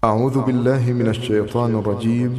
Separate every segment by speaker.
Speaker 1: أعوذ بالله من الشيطان الرجيم.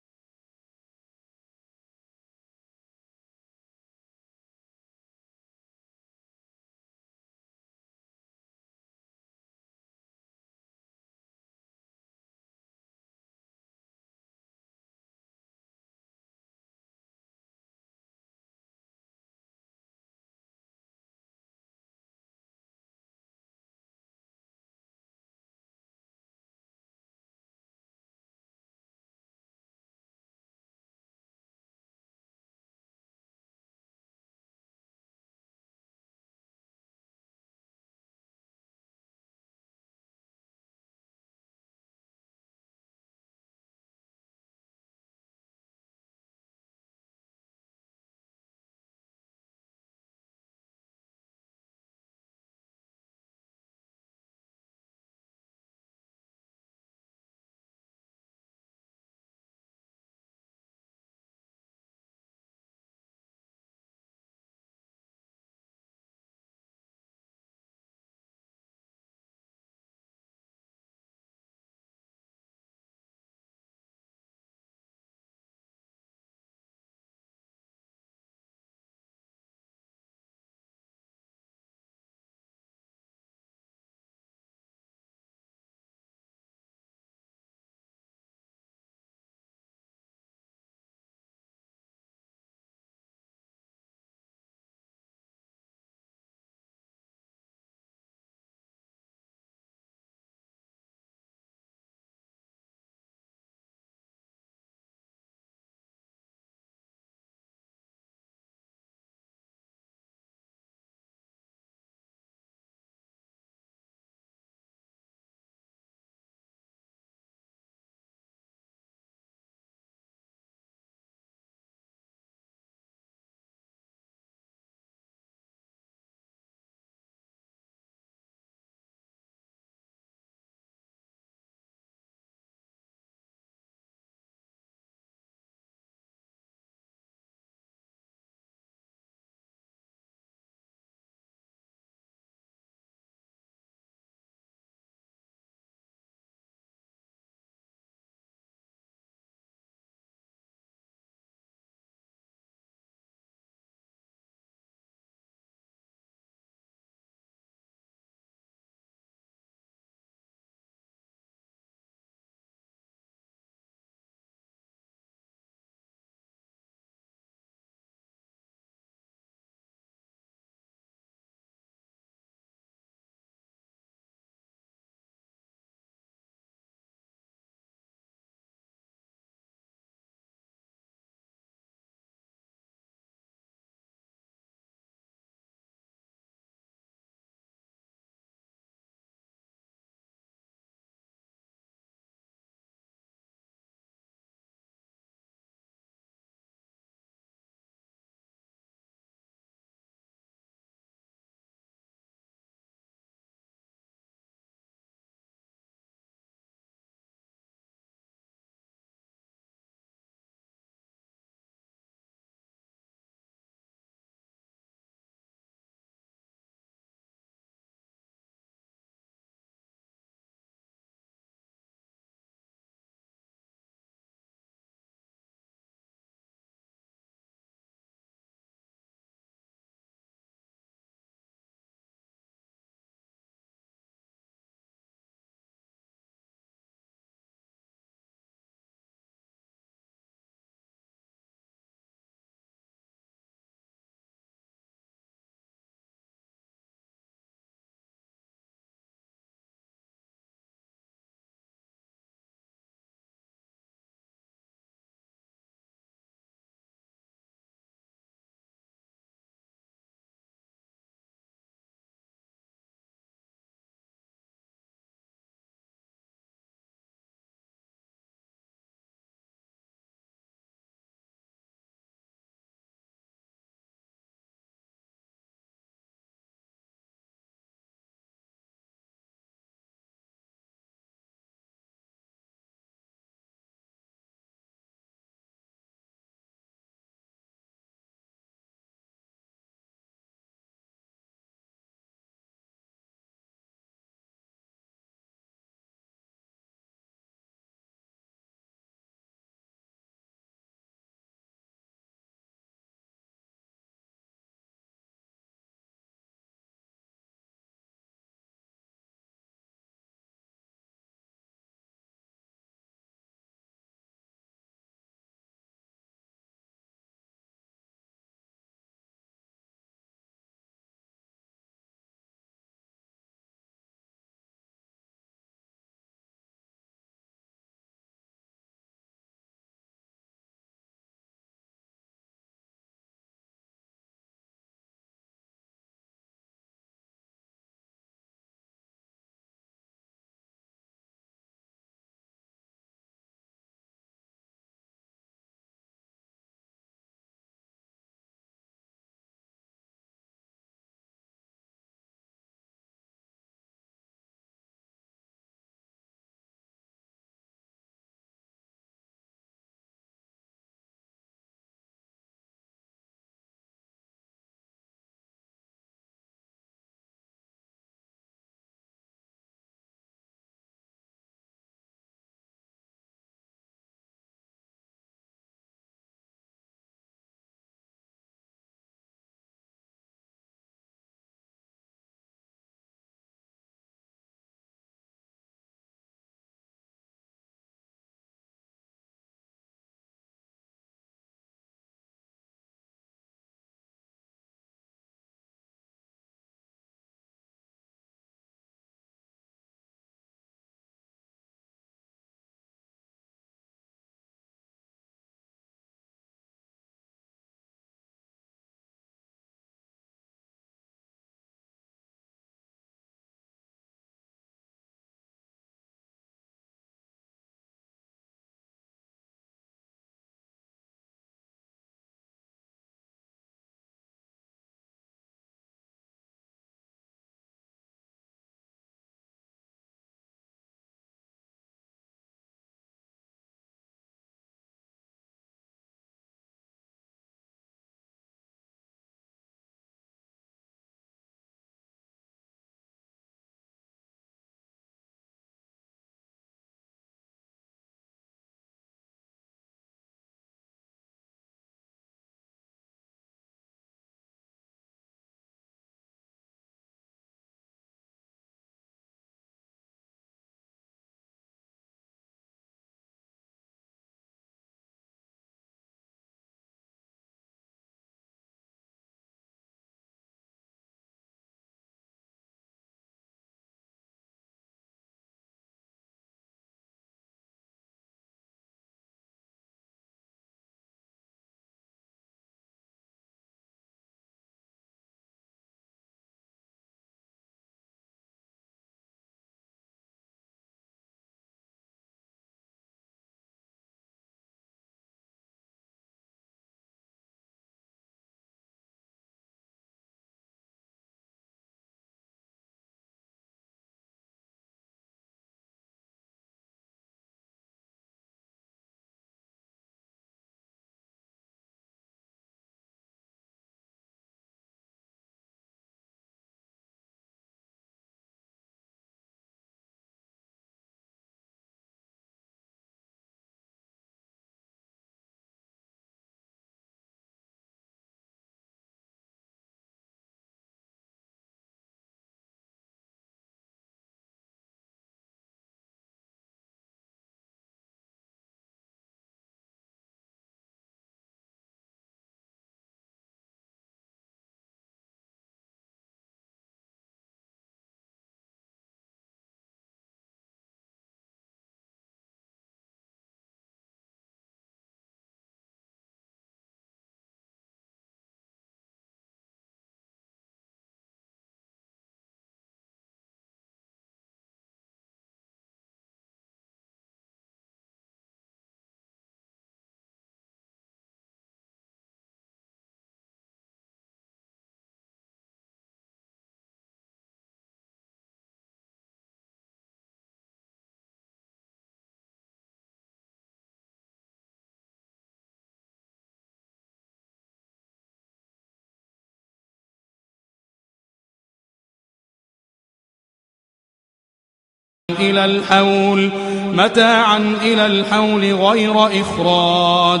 Speaker 2: إلى الحول غير إخراج،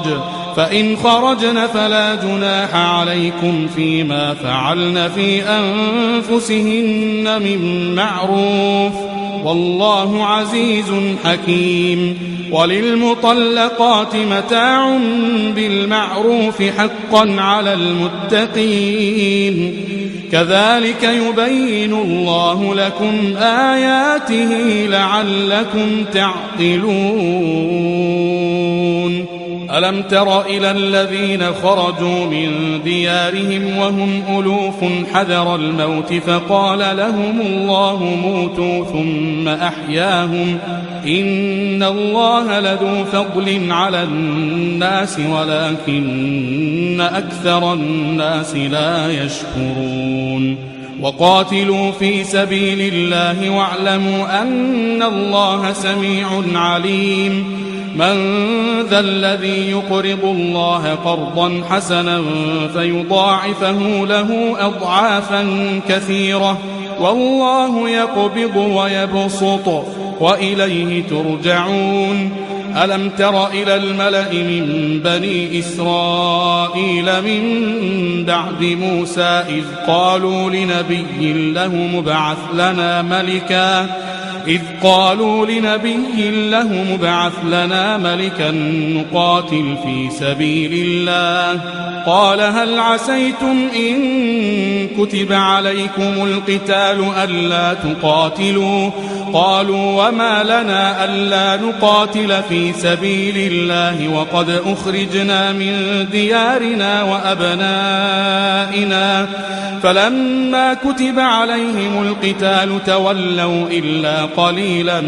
Speaker 2: فإن خرجن فلا جناح عليكم فيما فعلن في أنفسهن من معروف، والله عزيز حكيم. وللمطلقات متاع بالمعروف حقا على المتقين، كذلك يبين الله لكم آياته لعلكم تعقلون. ألم تر إلى الذين خرجوا من ديارهم وهم ألوف حذر الموت فقال لهم الله موتوا ثم أحياهم، إن الله لذو فضل على الناس ولكن أكثر الناس لا يشكرون. وقاتلوا في سبيل الله واعلموا أن الله سميع عليم. من ذا الذي يقرض الله قرضا حسنا فيضاعفه له أضعافا كثيرة، والله يقبض ويبسط وإليه ترجعون. ألم تر إلى الملأ من بني إسرائيل من بعد موسى إذ قالوا لنبي له مبعث لنا ملكا نقاتل في سبيل الله، قال هل عسيتم إن كتب عليكم القتال ألا تقاتلوا؟ قالوا وما لنا ألا نقاتل في سبيل الله وقد أخرجنا من ديارنا وأبنائنا، فلما كتب عليهم القتال تولوا إلا قليلا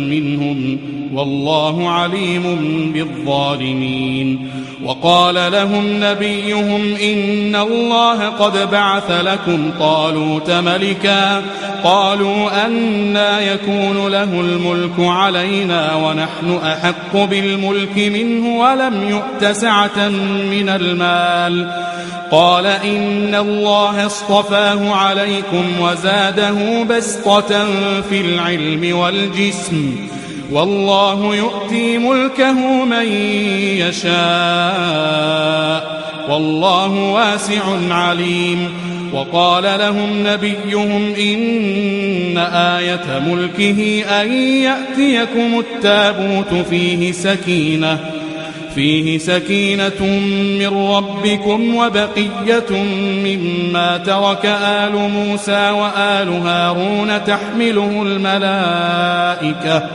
Speaker 2: منهم، والله عليم بالظالمين. وقال لهم نبيهم إن الله قد بعث لكم طالوت ملكا، قالوا أنى يكون له الملك علينا ونحن أحق بالملك منه ولم يؤت سعة من المال، قال إن الله اصطفاه عليكم وزاده بسطة في العلم والجسم، والله يؤتي ملكه من يشاء، والله واسع عليم. وقال لهم نبيهم إن آية ملكه أن يأتيكم التابوت فيه سكينة من ربكم وبقية مما ترك آل موسى وآل هارون تحمله الملائكة،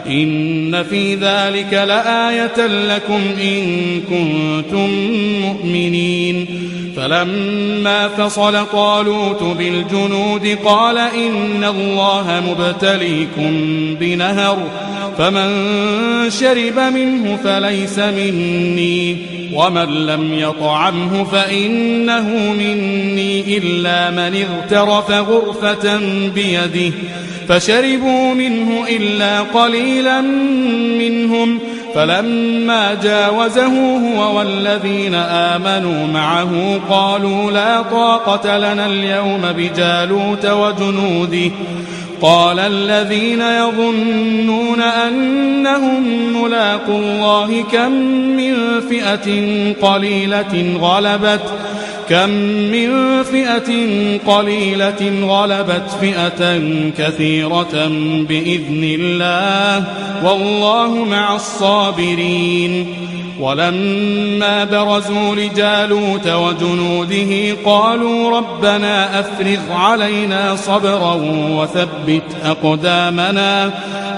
Speaker 2: إن في ذلك لآية لكم إن كنتم مؤمنين. فلما فصل طالوت بالجنود قال إن الله مبتليكم بنهر، فمن شرب منه فليس مني، ومن لم يطعمه فإنه مني إلا من اغترف غرفة بيده، فشربوا منه إلا قليلا منهم، فلما جاوزه هو والذين آمنوا معه قالوا لا طاقة لنا اليوم بجالوت وجنوده، قال الذين يظنون أنهم ملاقو الله كم من فئة قليلة غلبت فئة كثيرة بإذن الله، والله مع الصابرين. ولما برزوا لجالوت وجنوده قالوا ربنا أفرغ علينا صبرا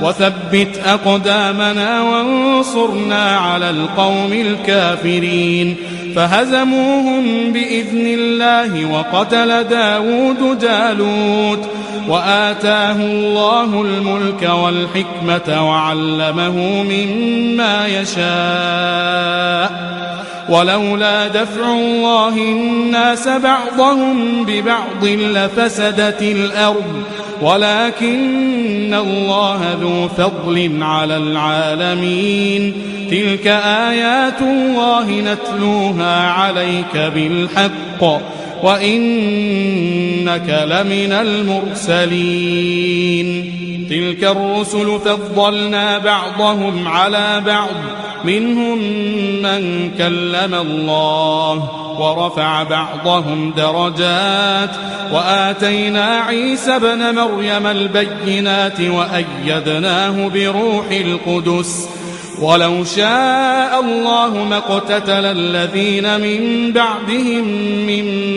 Speaker 2: وثبت أقدامنا وانصرنا على القوم الكافرين، فهزموهم بإذن الله وقتل داود جالوت، وآتاه الله الملك والحكمة وعلمه مما يشاء، ولولا دفع الله الناس بعضهم ببعض لفسدت الأرض، ولكن الله ذو فضل على العالمين. تلك آيات الله نتلوها عليك بالحق، وإنك لمن المرسلين تلك الرسل فضلنا بعضهم على بعض منهم من كلم الله ورفع بعضهم درجات وآتينا عيسى ابن مريم البينات وأيدناه بروح القدس ولو شاء الله ما اقتتل الذين من بعدهم من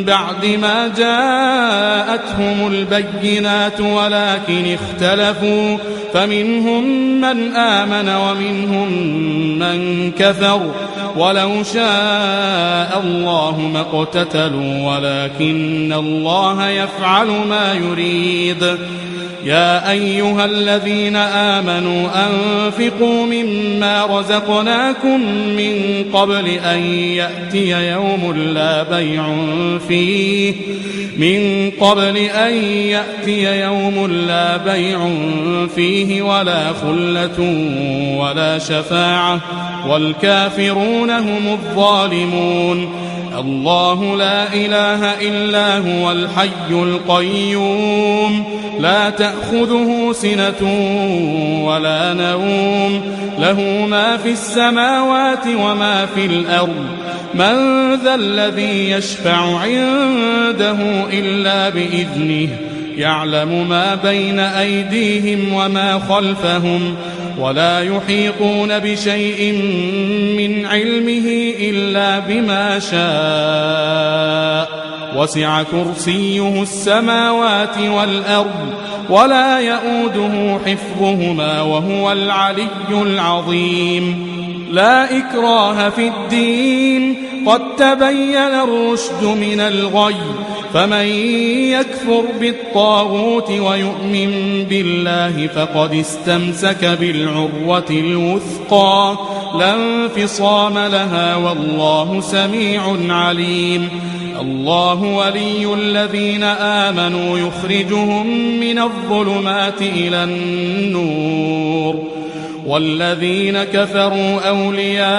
Speaker 2: بعد ما جاءتهم البينات ولكن اختلفوا فمنهم من آمن ومنهم من كفر ولو شاء الله ما اقتتلوا ولكن الله يفعل ما يريد يا أيها الذين آمنوا أنفقوا مما رزقناكم من قبل أن يأتي يوم لا بيع فيه ولا خلة ولا شفاعة والكافرون هم الظالمون الله لا إله إلا هو الحي القيوم لا تأخذه سنة ولا نوم له ما في السماوات وما في الأرض من ذا الذي يشفع عنده إلا بإذنه يعلم ما بين أيديهم وما خلفهم ولا يحيطون بشيء من علمه إلا بما شاء وسع كرسيه السماوات والأرض ولا يؤوده حفظهما وهو العلي العظيم لا إكراه في الدين قد تبين الرشد من الغي فمن يكفر بالطاغوت ويؤمن بالله فقد استمسك بالعروة الوثقى لا انفصام لها والله سميع عليم الله ولي الذين آمنوا يخرجهم من الظلمات إلى النور والذين كفروا أولياؤهم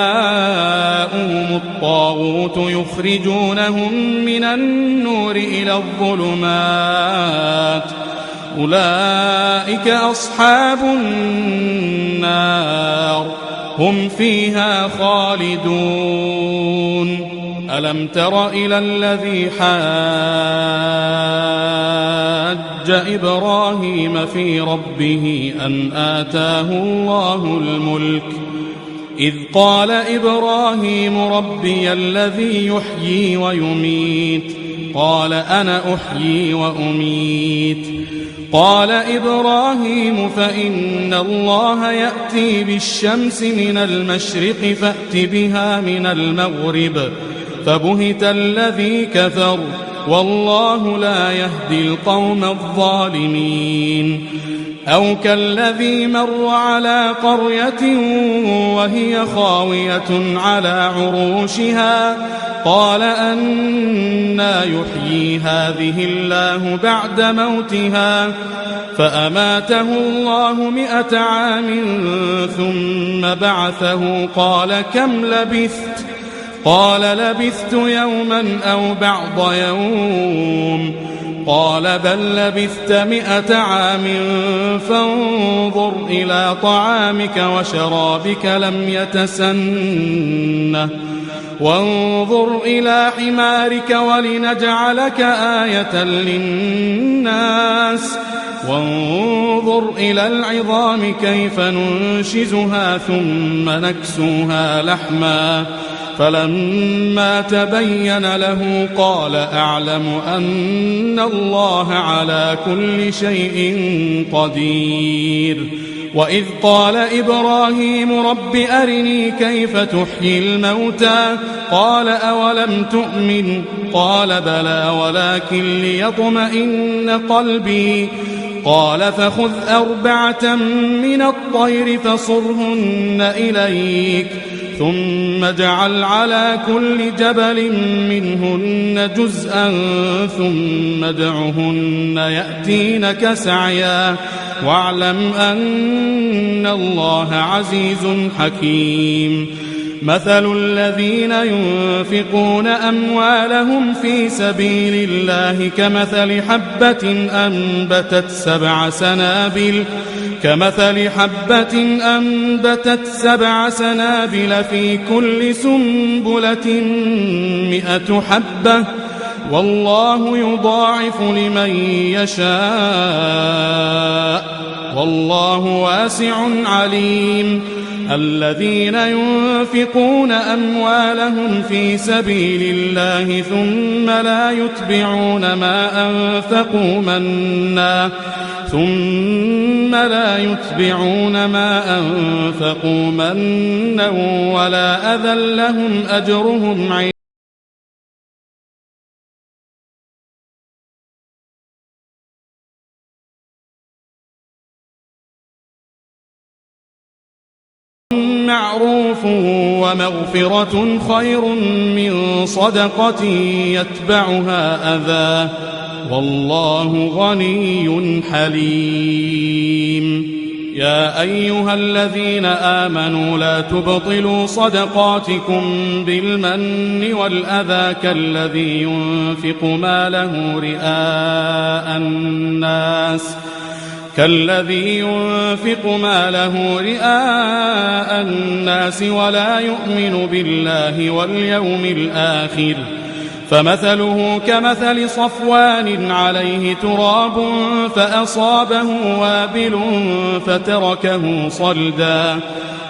Speaker 2: الطاغوت يخرجونهم من النور إلى الظلمات أولئك أصحاب النار هم فيها خالدون ألم تر إلى الذي حاج إبراهيم في ربه أن آتاه الله الملك إذ قال إبراهيم ربي الذي يحيي ويميت قال أنا أحيي وأميت قال إبراهيم فإن الله يأتي بالشمس من المشرق فأت بها من المغرب فبهت الذي كفر والله لا يهدي القوم الظالمين أو كالذي مر على قرية وهي خاوية على عروشها قال أنى يحيي هذه الله بعد موتها فأماته الله 100 عام ثم بعثه قال كم لبثت قال لبثت يوما أو بعض يوم قال بل لبثت 100 عام فانظر إلى طعامك وشرابك لم يتسنه وانظر إلى حمارك ولنجعلك آية للناس وانظر إلى العظام كيف ننشزها ثم نكسوها لحما فلما تبين له قال أعلم أن الله على كل شيء قدير وإذ قال إبراهيم رب أرني كيف تحيي الموتى قال أولم تؤمن قال بلى ولكن ليطمئن قلبي قال فخذ 4 من الطير فصرهن إليك ثم اجعل على كل جبل منهن جزءا ثم ادعهن يأتينك سعيا واعلم أن الله عزيز حكيم مثل الذين ينفقون أموالهم في سبيل الله كمثل حبة أنبتت 7 سنابل في كل سنبلة 100 حبة والله يضاعف لمن يشاء والله واسع عليم. الذين ينفقون أموالهم في سبيل الله ثم لا يتبعون ما أنفقوا منا ولا أذى لهم أجرهم عند معروف ومغفرة خير من صدقة يتبعها أذى والله غني حليم. يا أيها الذين آمنوا لا تبطلوا صدقاتكم بالمن والأذى كالذي ينفق ماله رئاء الناس ولا يؤمن بالله واليوم الآخر فمثله كمثل صفوان عليه تراب فأصابه وابل فتركه صلدا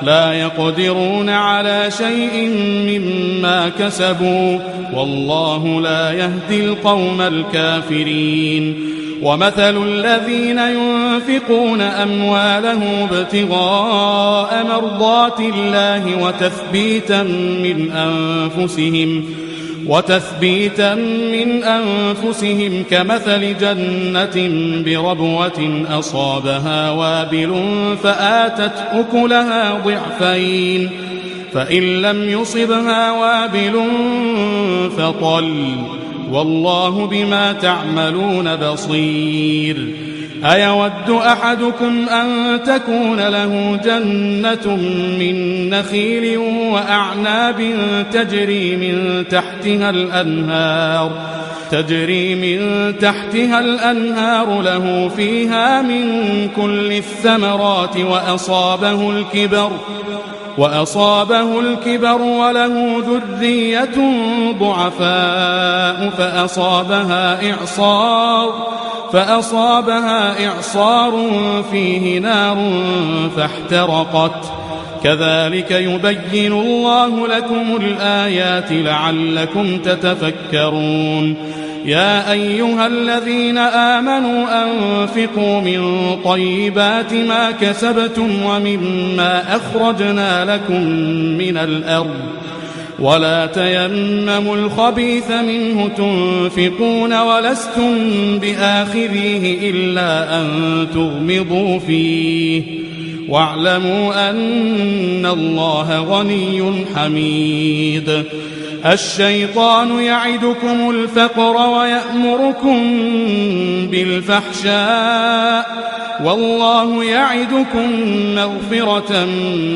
Speaker 2: لا يقدرون على شيء مما كسبوا والله لا يهدي القوم الكافرين. ومثل الذين ينفقون أموالهم ابتغاء مرضات الله وتثبيتا من أنفسهم كمثل جنة بربوة أصابها وابل فآتت أكلها ضعفين فإن لم يصبها وابل فطل والله بما تعملون بصير. أيود أحدكم أن تكون له جنة من نخيل وأعناب تجري من تحتها الأنهار له فيها من كل الثمرات وأصابه الكبر وله ذرية ضعفاء فأصابها إعصار فيه نار فاحترقت كذلك يبين الله لكم الآيات لعلكم تتفكرون. يا أيها الذين آمنوا أنفقوا من طيبات ما كسبتم ومما أخرجنا لكم من الأرض ولا تيمموا الخبيث منه تنفقون ولستم بآخذيه إلا أن تغمضوا فيه واعلموا أن الله غني حميد. الشيطان يعدكم الفقر ويأمركم بالفحشاء والله يعدكم مغفرة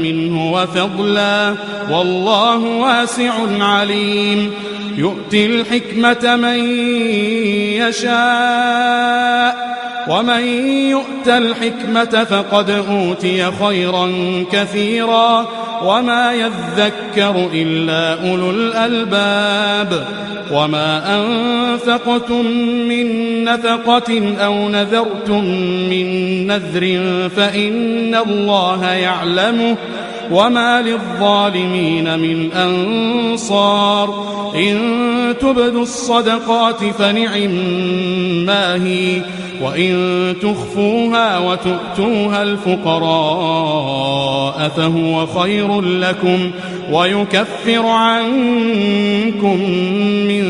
Speaker 2: منه وفضلا والله واسع عليم. يؤتي الحكمة من يشاء ومن يؤت الحكمة فقد أوتي خيرا كثيرا وما يذكر إلا أولو الألباب. وما أنفقتم من نفقة أو نذرتم من نذر فإن الله يعلمه وما للظالمين من أنصار. إن تبدوا الصدقات فنعما هي وإن تخفوها وتؤتوها الفقراء فهو خير لكم ويكفر عنكم من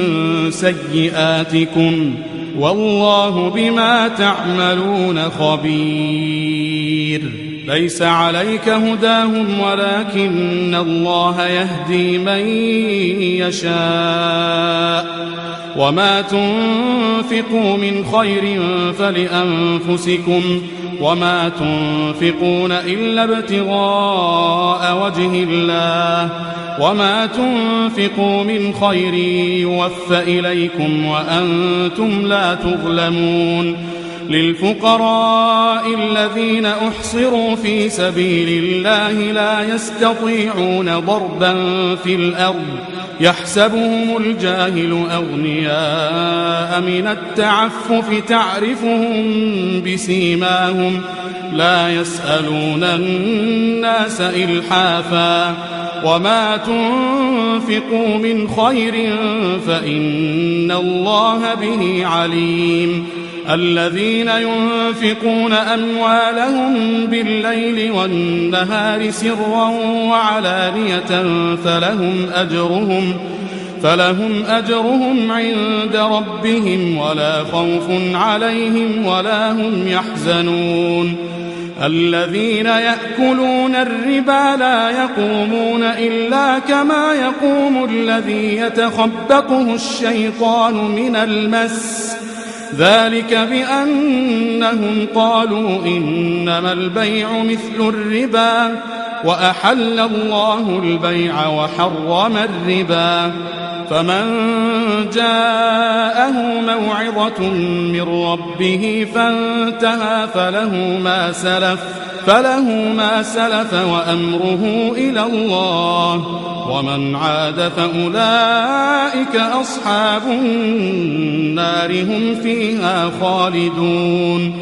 Speaker 2: سيئاتكم والله بما تعملون خبير. ليس عليك هداهم ولكن الله يهدي من يشاء وما تنفقوا من خير فلأنفسكم وما تنفقون إلا ابتغاء وجه الله وما تنفقوا من خير يوفى إليكم وأنتم لا تظلمون للفقراء الذين أحصروا في سبيل الله لا يستطيعون ضربا في الأرض يحسبهم الجاهل أغنياء من التعفف تعرفهم بسيماهم لا يسألون الناس إلحافا وما تنفقوا من خير فإن الله به عليم الذين ينفقون أموالهم بالليل والنهار سرا وعلانية فلهم أجرهم عند ربهم ولا خوف عليهم ولا هم يحزنون الذين يأكلون الربا لا يقومون إلا كما يقوم الذي يتخبطه الشيطان من المس ذلك بأنهم قالوا إنما البيع مثل الربا وأحل الله البيع وحرم الربا فمن جاءه موعظة من ربه فانتهى فله ما سلف وأمره إلى الله ومن عاد فأولئك أصحاب النار هم فيها خالدون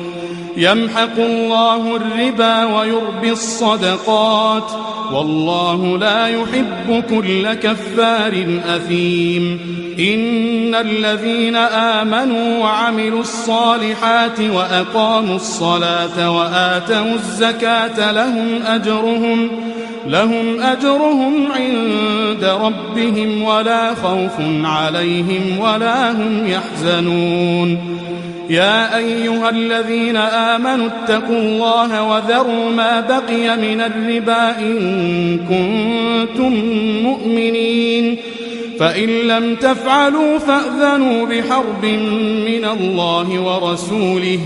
Speaker 2: يمحق الله الربا ويربي الصدقات والله لا يحب كل كفار أثيم إن الذين آمنوا وعملوا الصالحات وأقاموا الصلاة وآتوا الزكاة لهم أجرهم عند ربهم ولا خوف عليهم ولا هم يحزنون يا أيها الذين آمنوا اتقوا الله وذروا ما بقي من الربا إن كنتم مؤمنين فإن لم تفعلوا فأذنوا بحرب من الله ورسوله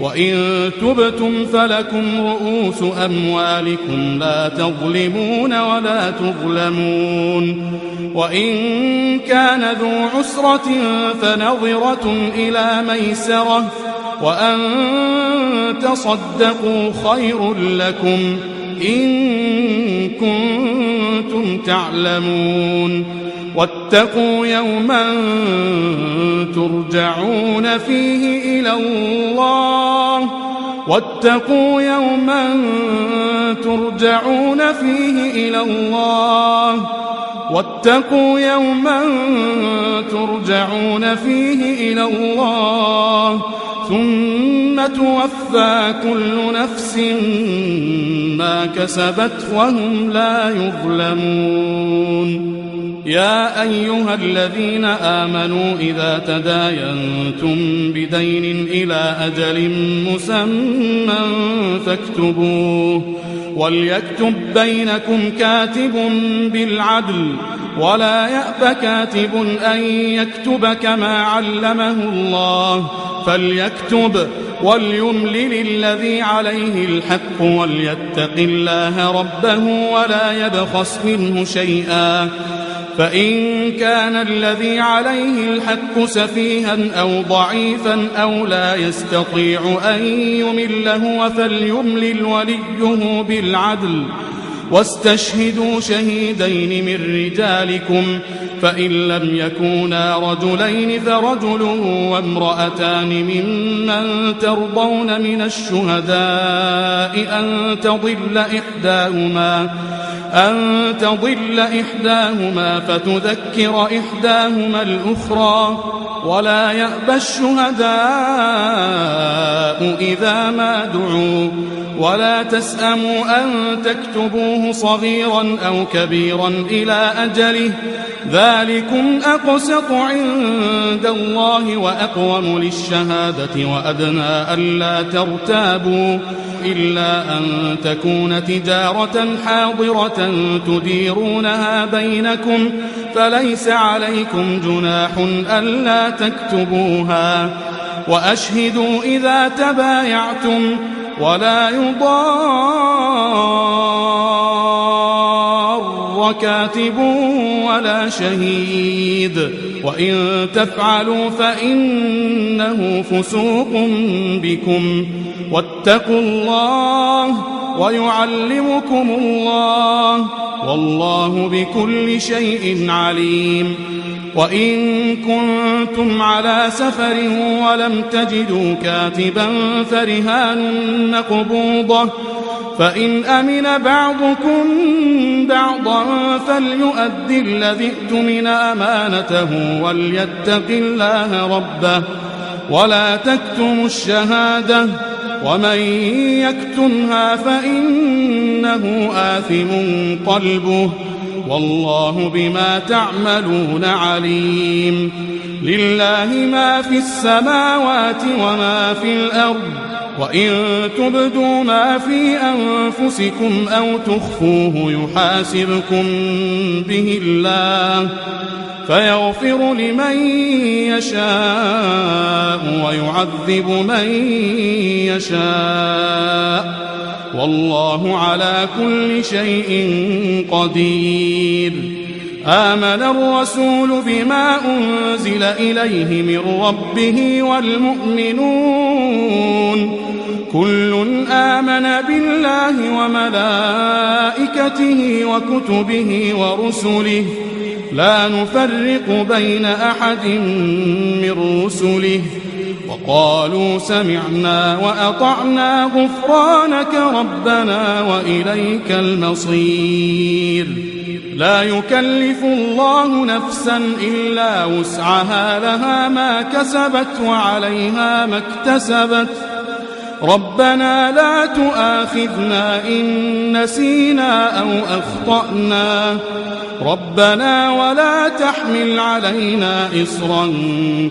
Speaker 2: وإن تبتم فلكم رؤوس أموالكم لا تظلمون ولا تظلمون وإن كان ذو عسرة فنظرة إلى ميسرة وأن تصدقوا خير لكم إن كنتم تعلمون واتقوا يوما ترجعون فيه إلى الله واتقوا يوما ترجعون فيه إلى الله ثم توفى كل نفس ما كسبت وهم لا يظلمون يا أيها الذين آمنوا إذا تداينتم بدين إلى أجل مسمى فاكتبوه وليكتب بينكم كاتب بالعدل ولا يأب كاتب أن يكتب كما علمه الله فليكتب وليملل الذي عليه الحق وليتق الله ربه ولا يبخس منه شيئا فإن كان الذي عليه الحق سفيها أو ضعيفا أو لا يستطيع أن يمل هو فليملل وليه بالعدل واستشهدوا شهيدين من رجالكم فإن لم يكونا رجلين فرجل وامرأتان ممن ترضون من الشهداء أن تضل إحداهما فتذكر إحداهما الأخرى ولا يأبى الشهداء إذا ما دعوا ولا تسأموا أن تكتبوه صغيرا أو كبيرا إلى أجله ذلكم أقسط عند الله وأقوم للشهادة وأدنى ألا ترتابوا إلا أن تكون تجارة حاضرة تديرونها بينكم فليس عليكم جناح ألا تكتبوها وأشهدوا إذا تبايعتم ولا يضار كاتب ولا شهيد وإن تفعلوا فإنه فسوق بكم واتقوا الله ويعلمكم الله والله بكل شيء عليم وإن كنتم على سفر ولم تجدوا كاتبا فرهان مقبوضة فإن أمن بعضكم بعضا فليؤد الذي اؤتمن أمانته وليتق الله ربه ولا تكتموا الشهادة ومن يكتمها فإنه آثم قلبه والله بما تعملون عليم لله ما في السماوات وما في الأرض وإن تبدوا ما في أنفسكم أو تخفوه يحاسبكم به الله فيغفر لمن يشاء ويعذب من يشاء والله على كل شيء قدير آمن الرسول بما أنزل إليه من ربه والمؤمنون كل آمن بالله وملائكته وكتبه ورسله لا نفرق بين أحد من رسله وقالوا سمعنا وأطعنا غفرانك ربنا وإليك المصير لا يكلف الله نفسا إلا وسعها لها ما كسبت وعليها ما اكتسبت ربنا لا تؤاخذنا إن نسينا أو أخطأنا ربنا ولا تحمل علينا إصرا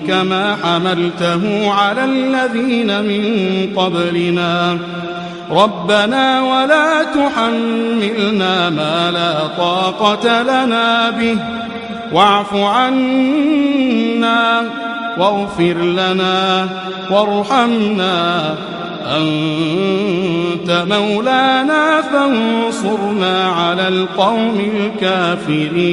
Speaker 2: كما حملته على الذين من قبلنا ربنا ولا تحملنا ما لا طاقة لنا به واعف عنا واغفر لنا وارحمنا أنت مولانا فانصرنا على القوم الكافرين